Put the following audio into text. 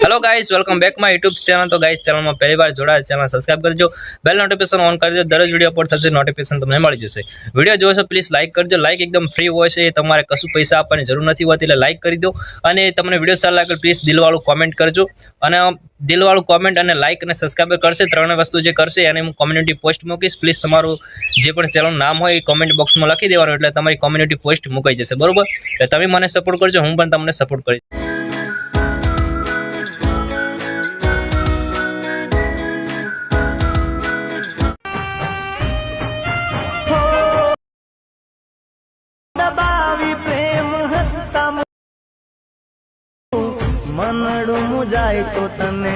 Hello guys, welcome back my YouTube channel. तो guys channel में पहली बार जोड़ा चैनल सब्सक्राइब करजो, बेल नोटिफिकेशन ऑन कर दो। दररोज वीडियो अपलोड थશે नोटिफिकेशन તમને મળી જશે। વિડિયો જોવો છો પ્લીઝ લાઈક કરજો। લાઈક એકદમ ફ્રી હોય છે, તમારે કશું પૈસા આપવાની જરૂર નથી હોતી, એટલે લાઈક કરી દો। અને તમને વિડિયો સારો લાગે પ્લીઝ દિલવાળું કોમેન્ટ કરજો। અને દિલવાળું કોમેન્ટ અને લાઈક અને સબસ્ક્રાઇબ કરશે, ત્રણ વસ્તુ જે કરશે એને હું કોમ્યુનિટી પોસ્ટ મૂકીશ। પ્લીઝ તમારું જે પણ ચેનલનું નામ હોય એ કોમેન્ટ બોક્સમાં લખી દેવાનું, એટલે તમારી કોમ્યુનિટી પોસ્ટ મુકાઈ જશે, બરોબર? એટલે તમે મને સપોર્ટ કરજો, હું પણ તમને સપોર્ટ કરીશ। मनडू मुजाय तो तने